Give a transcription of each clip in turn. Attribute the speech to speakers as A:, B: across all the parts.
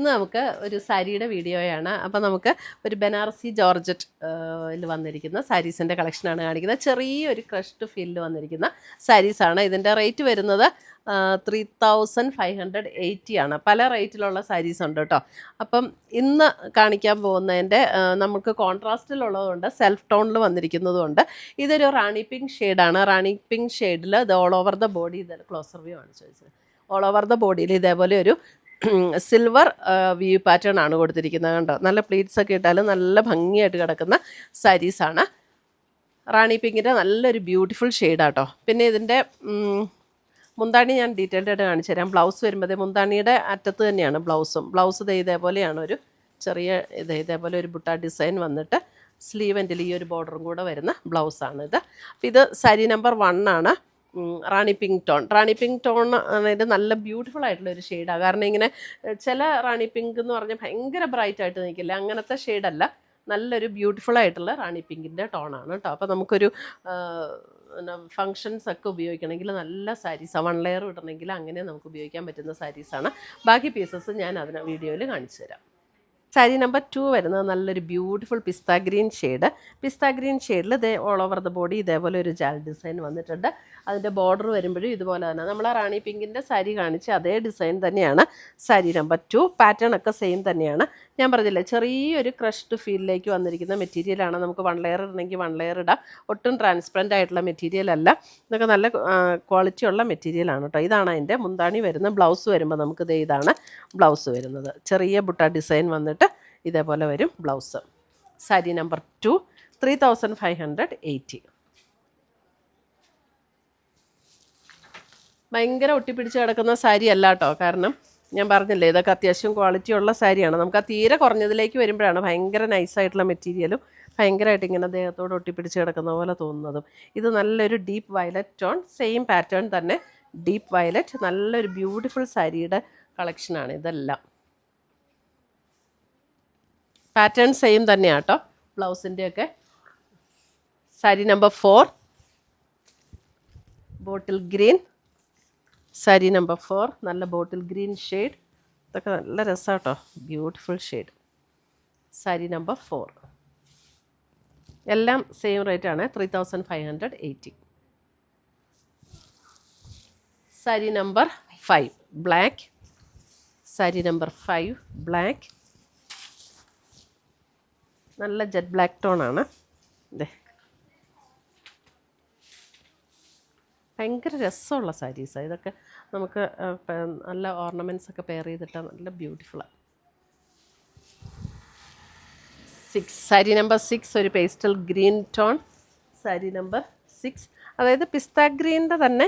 A: ഇന്ന് നമുക്ക് ഒരു സാരിയുടെ വീഡിയോയാണ്. അപ്പോൾ നമുക്ക് ഒരു ബനാറസി ജോർജറ്റ് വന്നിരിക്കുന്ന സാരീസിൻ്റെ കളക്ഷനാണ് കാണിക്കുന്നത്. ചെറിയൊരു ക്രഷ്ഡ് ഫീലിൽ വന്നിരിക്കുന്ന സാരീസാണ്. ഇതിൻ്റെ റേറ്റ് വരുന്നത് 3580 ആണ്. പല റേറ്റിലുള്ള സാരീസ് ഉണ്ട് കേട്ടോ. അപ്പം ഇന്ന് കാണിക്കാൻ പോകുന്നതിൻ്റെ നമുക്ക് കോൺട്രാസ്റ്റിലുള്ളതുകൊണ്ട് സെൽഫ് ടോണിൽ വന്നിരിക്കുന്നതുകൊണ്ട് ഇതൊരു റാണി പിങ്ക് ഷെയ്ഡാണ്. റാണി പിങ്ക് ഷെയ്ഡിൽ ഇത് ഓൾ ഓവർ ദ ബോഡി, ഇത് ക്ലോസർ വ്യൂ ആണ് ചോദിച്ചത്. ഓൾ ഓവർ ദ ബോഡിയിൽ ഇതേപോലെ ഒരു സിൽവർ വ്യൂ പാറ്റേൺ ആണ് കൊടുത്തിരിക്കുന്നത്. കണ്ടോ, നല്ല പ്ലീറ്റ്സ് ഒക്കെ ഇട്ടാലും നല്ല ഭംഗിയായിട്ട് കിടക്കുന്ന സാരീസാണ്. റാണി പിങ്കിൻ്റെ നല്ലൊരു ബ്യൂട്ടിഫുൾ ഷെയ്ഡാട്ടോ. പിന്നെ ഇതിൻ്റെ മുന്താണി ഞാൻ ഡീറ്റെയിൽഡ് ആയിട്ട് കാണിച്ചു തരാം. ബ്ലൗസ് വരുമ്പോൾ മുന്താണിയുടെ അറ്റത്ത് തന്നെയാണ് ബ്ലൗസ് ഇതേപോലെയാണ് ഒരു ചെറിയ ഇതേപോലെ ഒരു ബുട്ട ഡിസൈൻ വന്നിട്ട് സ്ലീവെൻറ്റിൽ ഈ ഒരു ബോർഡറും കൂടെ വരുന്ന ബ്ലൗസാണിത്. അപ്പോൾ ഇത് സാരി നമ്പർ 1 ആണ്. റാണി പിങ്ക് ടോൺ അതായത് നല്ല ബ്യൂട്ടിഫുൾ ആയിട്ടുള്ള ഒരു ഷെയ്ഡാണ്. കാരണം ഇങ്ങനെ ചില റാണി പിങ്ക് എന്ന് പറഞ്ഞാൽ ഭയങ്കര ബ്രൈറ്റ് ആയിട്ട് നിൽക്കില്ല, അങ്ങനത്തെ ഷെയ്ഡല്ല. നല്ലൊരു ബ്യൂട്ടിഫുൾ ആയിട്ടുള്ള റാണി പിങ്കിൻ്റെ ടോണാണ് കേട്ടോ. അപ്പോൾ നമുക്കൊരു ഫങ്ഷൻസ് ഒക്കെ ഉപയോഗിക്കണമെങ്കിൽ നല്ല സാരീസ്, 1 ലെയർ ഇടണമെങ്കിൽ അങ്ങനെ നമുക്ക് ഉപയോഗിക്കാൻ പറ്റുന്ന സാരീസാണ്. ബാക്കി പീസസ് ഞാൻ അതിന് വീഡിയോയിൽ കാണിച്ചു തരാം. സാരി നമ്പർ 2 വരുന്നത് നല്ലൊരു ബ്യൂട്ടിഫുൾ പിസ്ത ഗ്രീൻ ഷെയ്ഡിൽ ഇതേ ഓൾ ഓവർ ദ ബോഡി ഇതേപോലെ ഒരു ജാൽ ഡിസൈൻ വന്നിട്ടുണ്ട്. അതിൻ്റെ ബോർഡർ വരുമ്പോഴും ഇതുപോലെ തന്നെ നമ്മൾ ആ റാണി പിങ്കിൻ്റെ സാരി കാണിച്ച അതേ ഡിസൈൻ തന്നെയാണ് സാരി നമ്പർ 2. പാറ്റേൺ ഒക്കെ സെയിം തന്നെയാണ്. ഞാൻ പറഞ്ഞില്ലേ, ചെറിയൊരു ക്രഷ്ഡ് ഫീലിലേക്ക് വന്നിരിക്കുന്ന മെറ്റീരിയലാണ്. നമുക്ക് 1 ലെയർ ഇടണമെങ്കിൽ 1 ലെയർ ഇടാം. ഒട്ടും ട്രാൻസ്പെറൻ്റ് ആയിട്ടുള്ള മെറ്റീരിയൽ അല്ല. ഇതൊക്കെ നല്ല ക്വാളിറ്റി ഉള്ള മെറ്റീരിയലാണ് കേട്ടോ. ഇതാണ് അതിൻ്റെ മുന്താണി വരുന്നത്. ബ്ലൗസ് വരുമ്പോൾ നമുക്കിത് ഇതാണ് ബ്ലൗസ് വരുന്നത്. ചെറിയ ബുട്ട ഡിസൈൻ വന്നിട്ട് ഇതേപോലെ വരും ബ്ലൗസ്. സാരി നമ്പർ 2 3580. ഭയങ്കര ഒട്ടിപ്പിടിച്ച് കിടക്കുന്ന സാരി അല്ല കേട്ടോ. കാരണം ഞാൻ പറഞ്ഞില്ലേ, ഇതൊക്കെ അത്യാവശ്യം ക്വാളിറ്റി ഉള്ള സാരിയാണ്. നമുക്ക് ആ തീരെ കുറഞ്ഞതിലേക്ക് വരുമ്പോഴാണ് ഭയങ്കര നൈസായിട്ടുള്ള മെറ്റീരിയലും ഭയങ്കരമായിട്ട് ഇങ്ങനെ ദേഹത്തോട് ഒട്ടിപ്പിടിച്ച് കിടക്കുന്ന പോലെ തോന്നുന്നതും. ഇത് നല്ലൊരു deep violet tone, same pattern തന്നെ ഡീപ്പ് വയലറ്റ്, നല്ലൊരു ബ്യൂട്ടിഫുൾ സാരിയുടെ കളക്ഷനാണ് ഇതെല്ലാം. പാറ്റേൺ സെയിം തന്നെയാണ് കേട്ടോ ബ്ലൗസിൻ്റെയൊക്കെ. Sari number 4 bottle green. Sari number 4 നല്ല ബോട്ടിൽ ഗ്രീൻ ഷെയ്ഡ്. ഇതൊക്കെ നല്ല രസമാട്ടോ, ബ്യൂട്ടിഫുൾ ഷെയ്ഡ്. സാരി നമ്പർ 4 എല്ലാം സെയിം റേറ്റാണ്, 3580. Sari number 5 black. Sari number 5 black, നല്ല ജെറ്റ് ബ്ലാക്ക് ടോണാണ്. ഇതേ ഭയങ്കര രസമുള്ള സാരീസാണ് ഇതൊക്കെ. നമുക്ക് നല്ല ഓർണമെൻറ്റ്സ് ഒക്കെ പെയർ ചെയ്തിട്ടാൽ നല്ല ബ്യൂട്ടിഫുള്ളാണ്. 6 സാരി നമ്പർ 6 ഒരു pastel green tone. Sari number 6 അതായത് പിസ്ത ഗ്രീനിൻ്റെ തന്നെ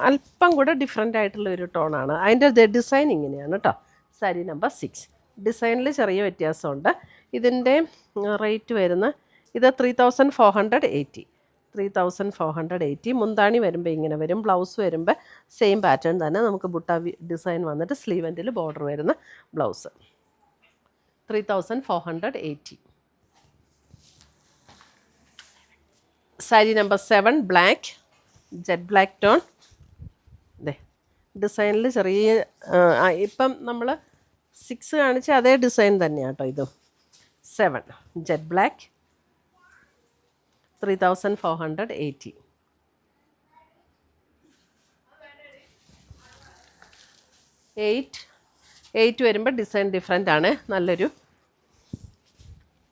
A: അല്പം കൂടെ ഡിഫറെൻ്റ് ആയിട്ടുള്ള ഒരു ടോണാണ്. അതിൻ്റെ ഡിസൈൻ ഇങ്ങനെയാണ് കേട്ടോ. സാരി നമ്പർ 6 ഡിസൈനിൽ ചെറിയ വ്യത്യാസമുണ്ട്. ഇതിൻ്റെ റേറ്റ് വരുന്ന ഇത് 3480. മുന്താണി വരുമ്പോൾ ഇങ്ങനെ വരും. ബ്ലൗസ് വരുമ്പോൾ സെയിം പാറ്റേൺ തന്നെ നമുക്ക് ബുട്ട ഡിസൈൻ വന്നിട്ട് സ്ലീവെൻറ്റിൽ ബോർഡർ വരുന്ന blouse. 3480. Sari number 7 black, jet black tone. ഇതേ ഡിസൈനിൽ ചെറിയ ഇപ്പം നമ്മൾ 6 കാണിച്ച അതേ ഡിസൈൻ തന്നെയാണ് കേട്ടോ ഇതും. 7 ജെറ്റ് ബ്ലാക്ക്, 3480. 8 വരുമ്പോൾ ഡിസൈൻ ഡിഫറെൻ്റ് ആണ്. നല്ലൊരു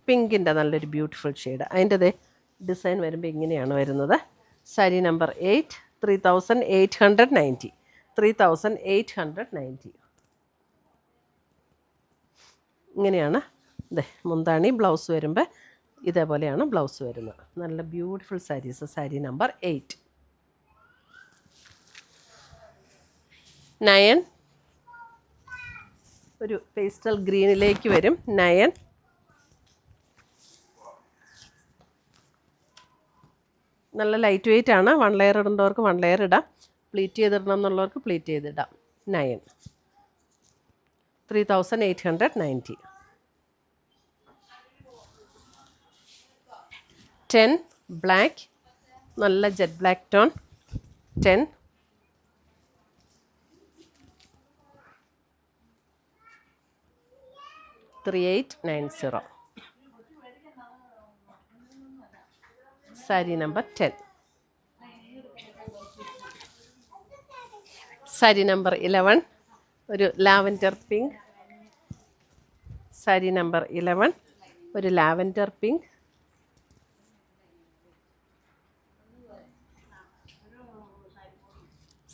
A: പിങ്കിൻ്റെ നല്ലൊരു ബ്യൂട്ടിഫുൾ ഷെയ്ഡ്. അതിൻ്റെ ഡിസൈൻ വരുമ്പോൾ ഇങ്ങനെയാണ് വരുന്നത്. സാരി നമ്പർ 8 3890. ഇങ്ങനെയാണ് മുന്താണി. ബ്ലൗസ് വരുമ്പോൾ ഇതേപോലെയാണ് ബ്ലൗസ് വരുന്നത്. നല്ല ബ്യൂട്ടിഫുൾ സാരീസ്. സാരി നമ്പർ 8. 9 ഒരു പേസ്റ്റൽ ഗ്രീനിലേക്ക് വരും. 9 നല്ല ലൈറ്റ് വെയിറ്റ് ആണ്. 1 ലെയർ ഇടേണ്ടവർക്ക് 1 ലെയർ ഇടാം, പ്ലീറ്റ് ചെയ്തിടണം എന്നുള്ളവർക്ക് പ്ലീറ്റ് ചെയ്തിടാം. 9 3890. 10 ബ്ലാക്ക്, നല്ല jet black tone. 10 10 3890. Sari number 10. Sari number 11 ഒരു ലാവൻഡർ പിങ്ക്. സാരി നമ്പർ 11 ഒരു lavender pink.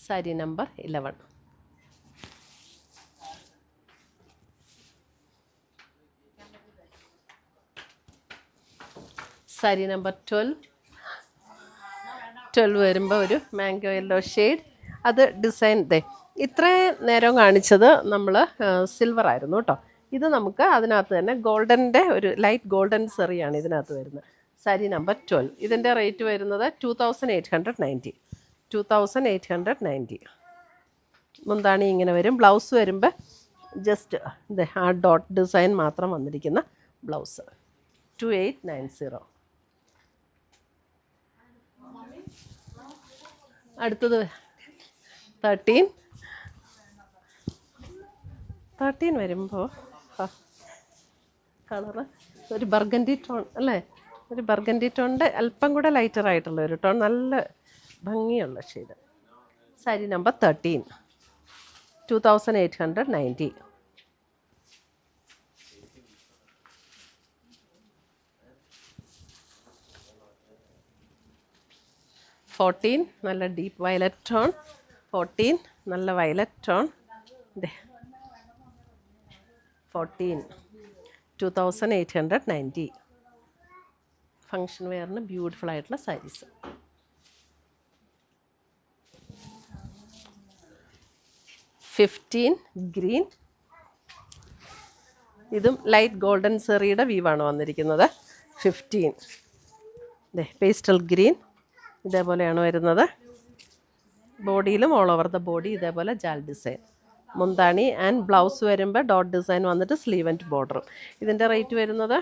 A: Sari number 11. Sari number 12 വരുമ്പോൾ ഒരു മാംഗോ യെല്ലോ ഷെയ്ഡ്. അത് ഡിസൈൻ ഇത്രയും നേരം കാണിച്ചത് നമ്മൾ സിൽവർ ആയിരുന്നു കേട്ടോ. ഇത് നമുക്ക് അതിനകത്ത് തന്നെ ഗോൾഡൻ്റെ ഒരു ലൈറ്റ് ഗോൾഡൻ സെറിയാണ് ഇതിനകത്ത് വരുന്നത്. സാരി നമ്പർ 12. ഇതിൻ്റെ റേറ്റ് വരുന്നത് 2890. 2890. മുന്താണി ഇങ്ങനെ വരും. ബ്ലൗസ് വരുമ്പോൾ ജസ്റ്റ് ആ ഡോട്ട് ഡിസൈൻ മാത്രം വന്നിരിക്കുന്ന ബ്ലൗസ്. 2890. അടുത്തത് 13 വരുമ്പോൾ കളറ് ഒരു ബർഗൻഡി ടോൺ അല്ലേ? ഒരു ബർഗൻഡി ടോണിൻ്റെ അല്പം കൂടെ ലൈറ്റർ ആയിട്ടുള്ള ഒരു ടോൺ, നല്ല ഭംഗിയുള്ള ഷെയ്ഡ്. സാരി നമ്പർ 13. 2890. 14 നല്ല ഡീപ്പ് വയലറ്റ് ടോൺ. 14 നല്ല വയലറ്റ് ടോൺ. 14. 2890. ഫങ്ഷൻ വെയറിന് ബ്യൂട്ടിഫുൾ ആയിട്ടുള്ള സാരീസ്. 15 ഗ്രീൻ. ഇതും ലൈറ്റ് ഗോൾഡൻ സെറിയുടെ വീവാണ് വന്നിരിക്കുന്നത്. 15 പേസ്റ്റൽ ഗ്രീൻ ഇതേപോലെയാണ് വരുന്നത്. ബോഡിയിലും ഓൾ ഓവർ ദ ബോഡി ഇതേപോലെ ജാൽ ഡിസൈൻ. മുന്താണി ആൻഡ് ബ്ലൗസ് വരുമ്പോൾ ഡോട്ട് ഡിസൈൻ വന്നിട്ട് സ്ലീവ് ആൻഡ് ബോർഡറും. ഇതിൻ്റെ റേറ്റ് വരുന്നത്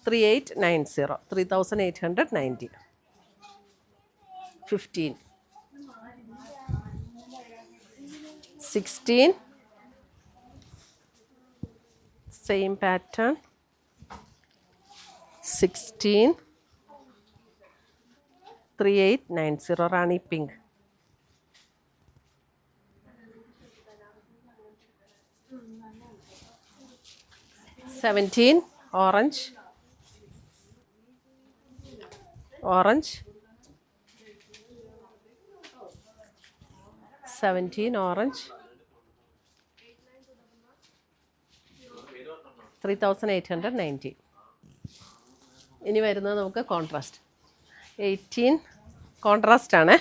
A: 3890. 3890. 15. 16 സെയിം പാറ്റേൺ. 16 3890 റാണി പിങ്ക്. 17 ഓറഞ്ച്. 17 ഓറഞ്ച്. 3890. ഇനി വരുന്നത് നമുക്ക് കോൺട്രാസ്റ്റ്. 18 കോൺട്രാസ്റ്റ് ആണ്.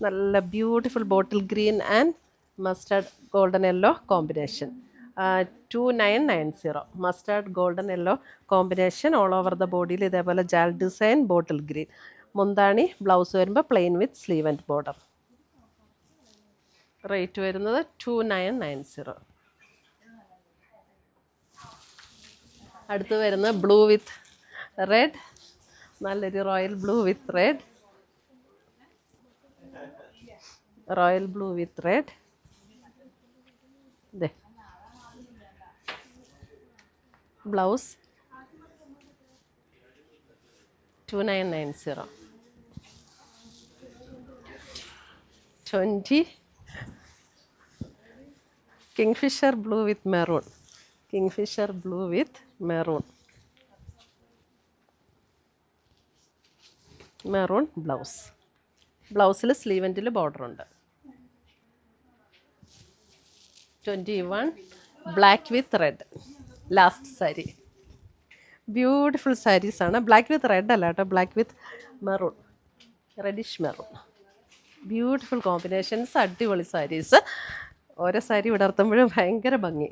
A: നല്ല beautiful bottle green and mustard golden yellow combination. 2990. Mustard golden yellow combination. All over the ബോഡിയിൽ ഇതേപോലെ ജാൽ ഡിസൈൻ ബോട്ടിൽ ഗ്രീൻ. മുന്താണി ബ്ലൗസ് വരുമ്പോൾ plain with sleeve and border. Rate വരുന്നത് 2990. അടുത്ത് വരുന്നത് ബ്ലൂ വിത്ത് റെഡ്. നല്ലൊരു royal blue with red. Royal blue with red. Blouse 2990. 20 kingfisher blue with maroon. Kingfisher blue with maroon. Maroon blouse. ബ്ലൗസിൽ sleeve ആൻഡിൽ border ഉണ്ട്. 21 black with red. Last sari. Beautiful സാരീസാണ്. Black with red അല്ല കേട്ടോ, black with maroon, reddish maroon. Beautiful combinations, അടിപൊളി സാരീസ്. ഓരോ സാരി വിടർത്തുമ്പോഴും ഭയങ്കര ഭംഗി.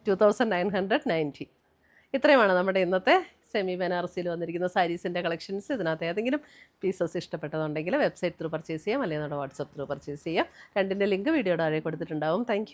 A: 2990. ഇത്രയുമാണ് നമ്മുടെ ഇന്നത്തെ സെമി ബനാറസിയിൽ വന്നിരിക്കുന്ന സാരീസിൻ്റെ കളക്ഷൻസ്. ഇതിനകത്ത് ഏതെങ്കിലും പീസസ് ഇഷ്ടപ്പെട്ടതുണ്ടെങ്കിൽ വെബ്സൈറ്റ് ത്രൂ പർച്ചേസ് ചെയ്യാം, അല്ലെങ്കിൽ നമ്മുടെ വാട്സപ്പ് ത്രൂ പർച്ചേസ് ചെയ്യാം. രണ്ടിൻ്റെ ലിങ്ക് വീഡിയോയുടെ താഴെ കൊടുത്തിട്ടുണ്ടാവും. താങ്ക്